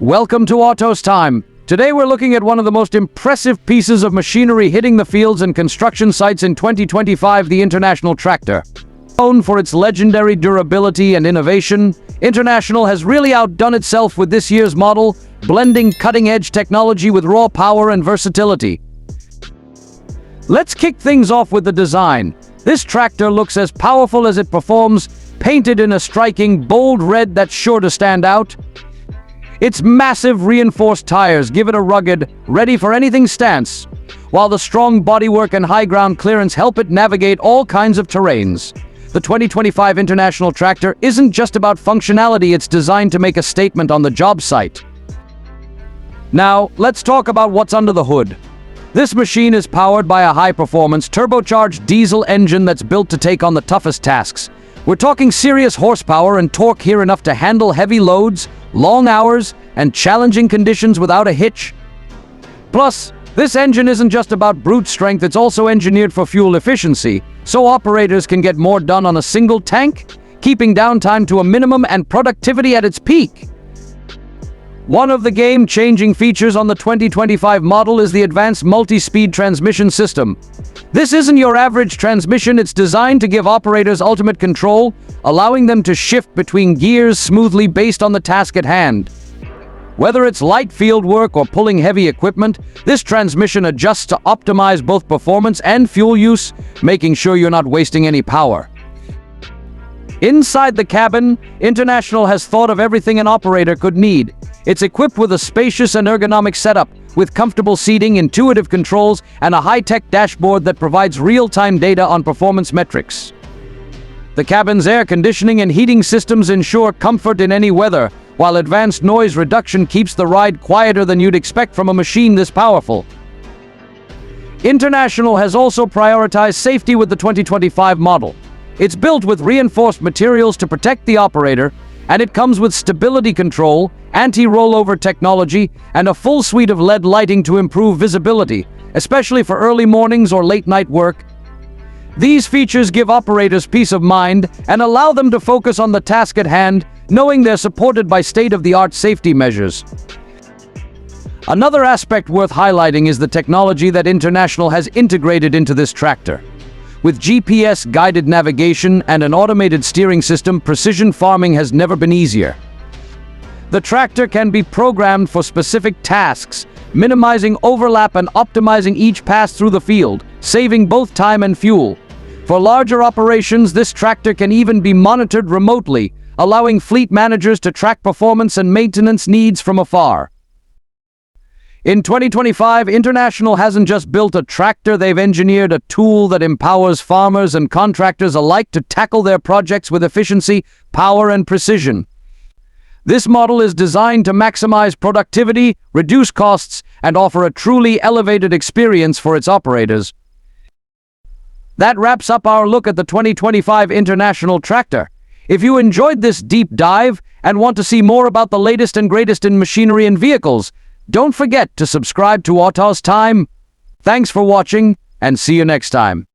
Welcome to Autos Time. Today we're looking at one of the most impressive pieces of machinery hitting the fields and construction sites in 2025, the International Tractor. Known for its legendary durability and innovation, International has really outdone itself with this year's model, blending cutting-edge technology with raw power and versatility. Let's kick things off with the design. This tractor looks as powerful as it performs, painted in a striking, bold red that's sure to stand out. Its massive reinforced tires give it a rugged, ready-for-anything stance, while the strong bodywork and high ground clearance help it navigate all kinds of terrains. The 2025 International Tractor isn't just about functionality, it's designed to make a statement on the job site. Now, let's talk about what's under the hood. This machine is powered by a high-performance, turbocharged diesel engine that's built to take on the toughest tasks. We're talking serious horsepower and torque here, enough to handle heavy loads, long hours, and challenging conditions without a hitch. Plus, this engine isn't just about brute strength, it's also engineered for fuel efficiency, so operators can get more done on a single tank, keeping downtime to a minimum and productivity at its peak. One of the game-changing features on the 2025 model is the advanced multi-speed transmission system. This isn't your average transmission, it's designed to give operators ultimate control, allowing them to shift between gears smoothly based on the task at hand. Whether it's light field work or pulling heavy equipment, this transmission adjusts to optimize both performance and fuel use, making sure you're not wasting any power. Inside the cabin, International has thought of everything an operator could need. It's equipped with a spacious and ergonomic setup, with comfortable seating, intuitive controls, and a high-tech dashboard that provides real-time data on performance metrics. The cabin's air conditioning and heating systems ensure comfort in any weather, while advanced noise reduction keeps the ride quieter than you'd expect from a machine this powerful. International has also prioritized safety with the 2025 model. It's built with reinforced materials to protect the operator, and it comes with stability control, anti-rollover technology, and a full suite of LED lighting to improve visibility, especially for early mornings or late-night work. These features give operators peace of mind and allow them to focus on the task at hand, knowing they're supported by state-of-the-art safety measures. Another aspect worth highlighting is the technology that International has integrated into this tractor. With GPS-guided navigation and an automated steering system, precision farming has never been easier. The tractor can be programmed for specific tasks, minimizing overlap and optimizing each pass through the field, saving both time and fuel. For larger operations, this tractor can even be monitored remotely, allowing fleet managers to track performance and maintenance needs from afar. In 2025, International hasn't just built a tractor, they've engineered a tool that empowers farmers and contractors alike to tackle their projects with efficiency, power, and precision. This model is designed to maximize productivity, reduce costs, and offer a truly elevated experience for its operators. That wraps up our look at the 2025 International Tractor. If you enjoyed this deep dive and want to see more about the latest and greatest in machinery and vehicles, don't forget to subscribe to Autos Time. Thanks for watching, and see you next time.